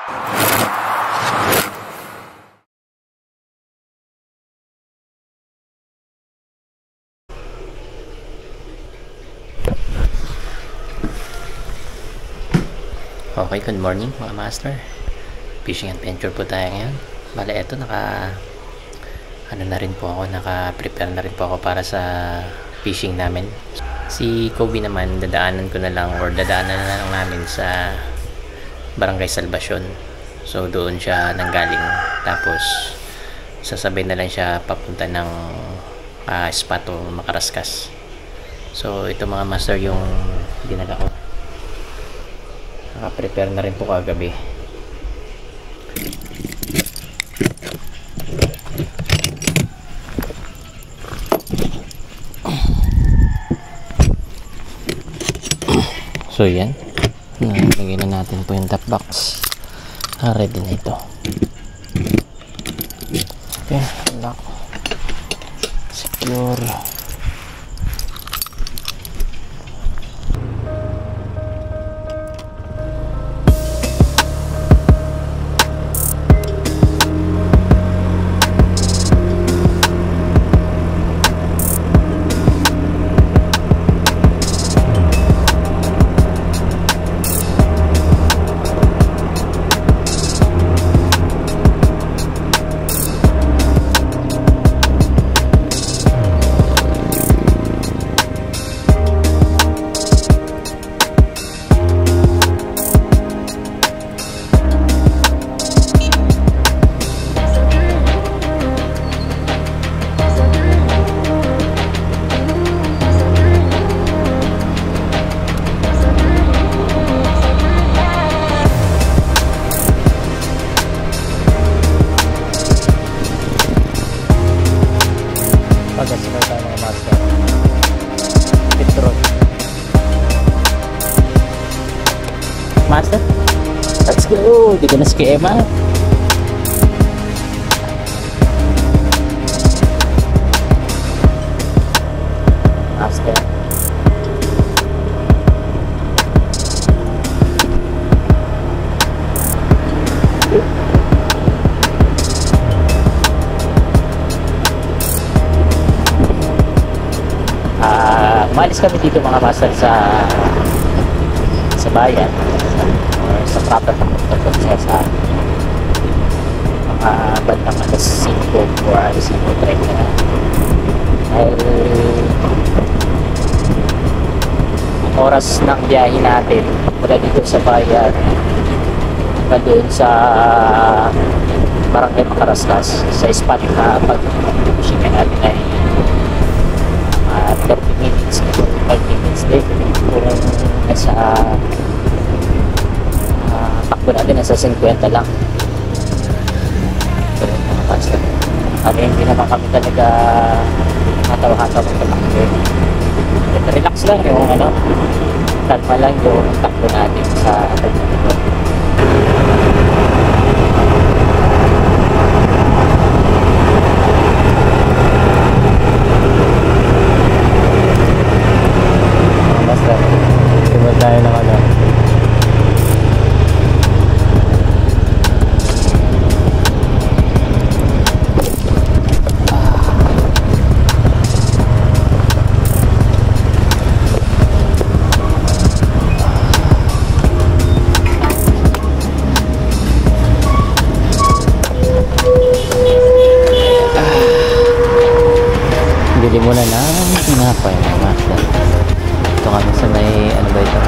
Okay, good morning mga master. Fishing adventure po tayo ngayon. Bale, eto naka-prepare na rin po ako para sa fishing namin. Si Kobe naman, dadaanan na lang namin sa Barangay Salvacion. So, doon siya nanggaling. Tapos, sasabay na lang siya papunta ng spot o Makaraskas. So, ito mga master yung dinala ko. Naka-prepare na rin po kagabi. So yan, lagyan na natin po yung top box. Ready na ito. Okay, lock, secure. Pagkasama tayo mga master. Petron. Master? Let's go! Di ko na skema. Master. Umalis kami dito mga master sa bayan sa proper na sa mga bandang alas 5 or 5:30 na dahil ang oras ng biyahe natin mula dito sa bayan hanggang doon sa Barangay Makaraskas sa spot na pag-fishing natin ay 30 minutes din kung nasa takbo natin nasa 50 lang. Pero mga master, hindi naman kami talaga hataw-hataw ng takbo. Relax lang yung kalma lang yung takbo natin sa takbo. Tayo ng bili muna ng tinapay mga master. Ito kami sa may ano ba ito?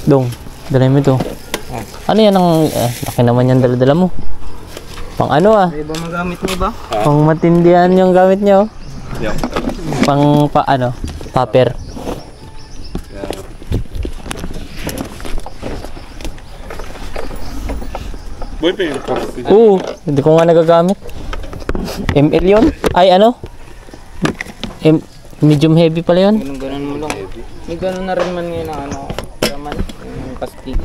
Dong, dala mo ito. Ano yan ang... laki naman yan dala-dala mo. Pang ano May iba magamit mo ba? Pang matindihan yung gamit niyo. Pang ano? Paper. Boy pa yung Oo, hindi ko nga nagagamit. ML yun? Ay ano? Medium heavy pala yun. Ganun mo lang. May ganun na rin man ngayon ang ano. Raman. Yung pastig.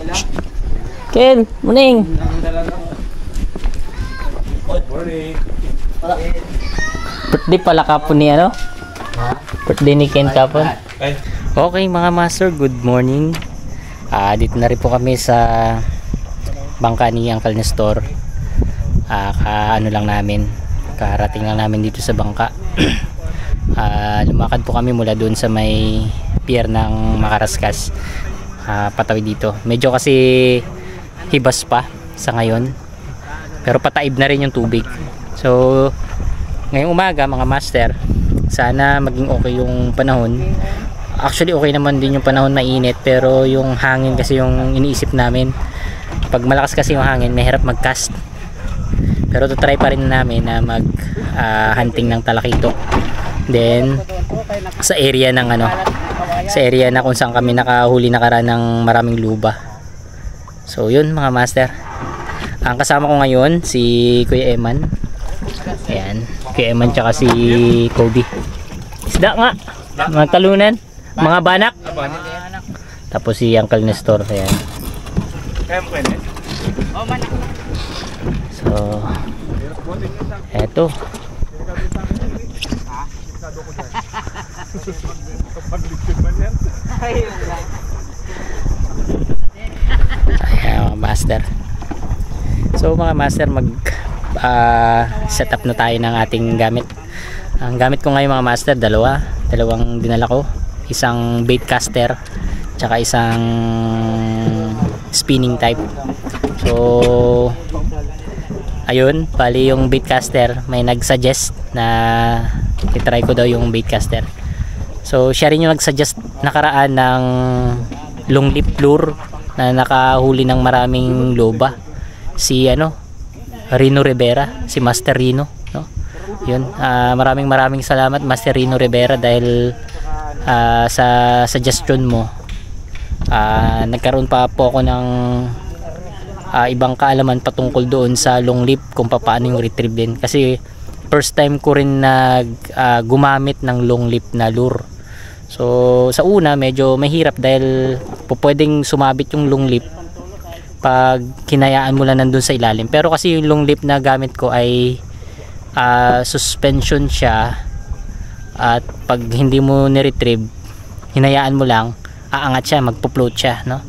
Kel, muning. morning. Birthday pala kapon ni ano? Birthday ni Ken kapon. Okay mga master, good morning. Dito na rin po kami sa bangka ni Uncle Nestor. Ano lang namin, karating lang namin dito sa bangka. Lumakad po kami mula doon sa may pier ng Makaraskas, patawid dito. Medyo kasi hibas pa sa ngayon, pero pataib na rin yung tubig. So ngayong umaga mga master, sana maging okay yung panahon. Actually okay naman din yung panahon, mainit, pero yung hangin kasi yung iniisip namin. Pag malakas kasi yung hangin, mahirap mag-cast. Pero to try pa rin namin na mag hunting ng talakito. Then sa area ng ano, sa area na kung saan kami nakahuli nakaraan ng maraming luba. So yun mga master. Ang kasama ko ngayon si Kuya Eman. Ayan, Kuya Eman tsaka si Kobe. Isda nga, mga talunan, mga banak. Tapos si Uncle Nestor. Ayan. So eto. Ayan mga master. So mga master, mag set up na tayo ng ating gamit. Ang gamit ko ngayon mga master, dalawang dinala ko. Isang bait caster tsaka isang spinning type. So ayun, bali yung bait caster, may nag-suggest na i-try ko daw yung bait caster. So siya rin yung nag-suggest nakaraan ng long lip lure na nakahuli ng maraming loba. Si ano, Rino Rivera, si Master Rino, no? Yun, maraming salamat Master Rino Rivera dahil sa suggestion mo nagkaroon pa po ako ng ibang kaalaman patungkol doon sa long lip, kung paano yung retrieve din, kasi first time ko rin gumamit ng long lip na lure. So sa una medyo mahirap dahil pwedeng sumabit yung long lip pag hinayaan mo lang nandun sa ilalim, pero kasi yung long lip na gamit ko ay suspension siya, at pag hindi mo ni-retrieve, hinayaan mo lang, aangat siya, magpo-float siya, no?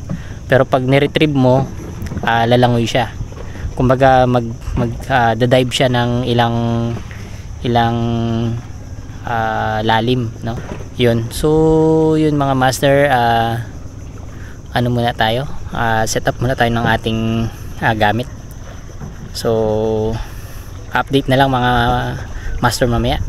Pero pag ni-retrieve mo, lalangoy siya. Kumbaga dive siya ng ilang lalim, no? Yun. So yun mga master, ano muna tayo, set up muna tayo ng ating gamit. So update na lang mga master mamaya.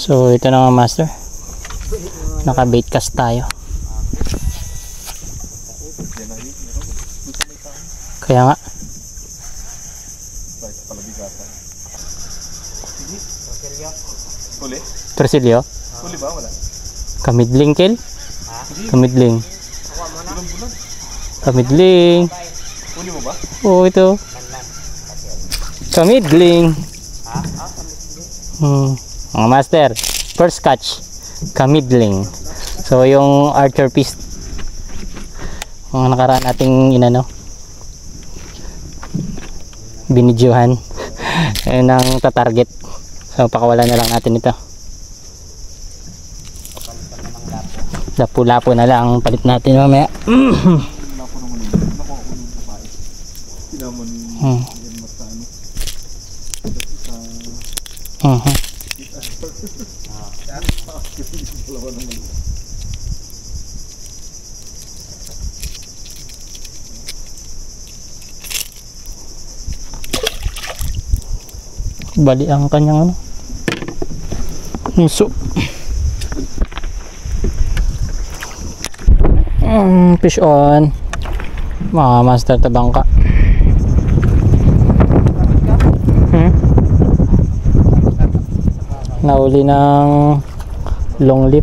So ito na mga master, naka bait cast tayo. Kaya nga Tresilyo? Huli ba? Wala. Kamidling Kel? Kamidling. Kamidling. Huli mo ba? Oo, ito. Kamidling. Mga master, first catch, kamidling. So yung archer piece, mga nakaraan nating inano, binidyohan. Ayun ang tatarget. So pakawalan na lang natin ito. Lapu-lapu na lang ang palit natin mamaya. Bali ang kanyang ano, nuso. Fish on, mga master tabangka. Nauli ng long lip.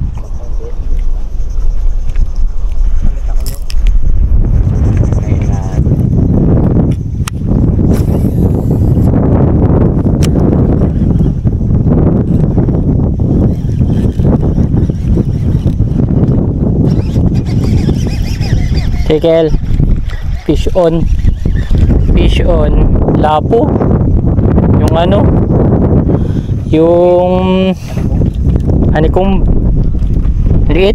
Tekel, fish on, lapo, yung ano, yung anikong liit,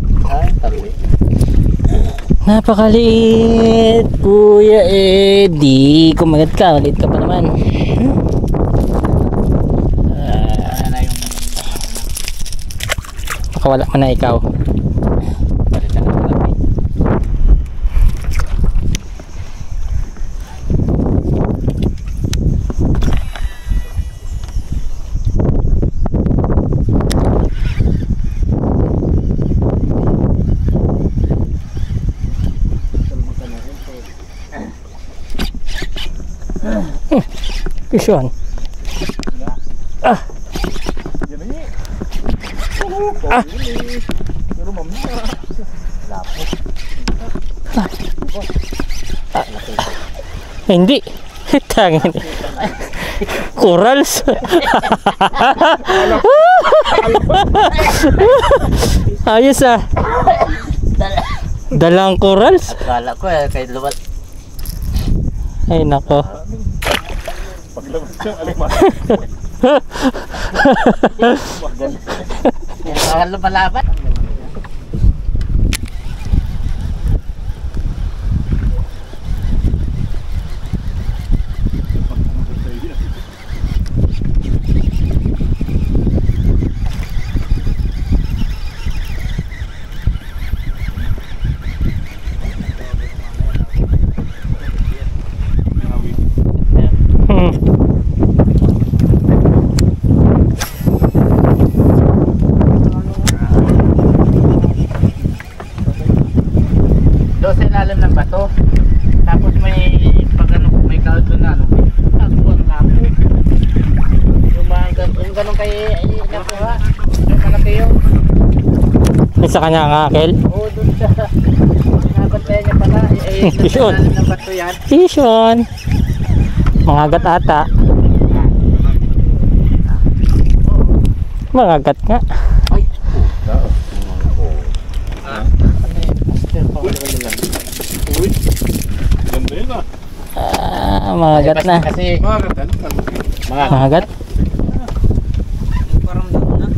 napakaliit Kuya Eddie, kumagat ka, maliit ka pa naman. Baka wala man na ikaw. Fish on. Hindi. Tangin. Corals. Ayos ah. Dalang corals. Akala ko kahit lumat. Ay nako. Paglabas siya, alimas. Yan, lumalaban. Doon sa ilalim ng bato. Tapos may pag ano, may kaldo na ano. Takbo ang lapo. Yung ganun kay nakuha. Yung malaki yun. Sa kanya ang akel. Oo, doon sa nabantayan niya pala. Fish on. Ilalim ng bato yan. Fish on. Mga gat ata. Mga gat nga. Uy, ganda yun ah. Mga gat na. Kasi Mga gat. Parang doon na.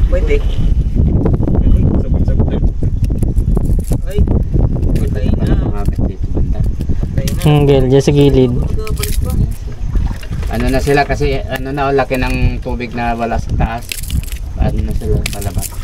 Pwede. Sabot-sabot yun. Ay, patay na. Patay na. Gel dyan sa gilid. Magkabalik pa. ano na sila kasi ano na laki ng tubig na wala sa taas. Ano na sila palabas.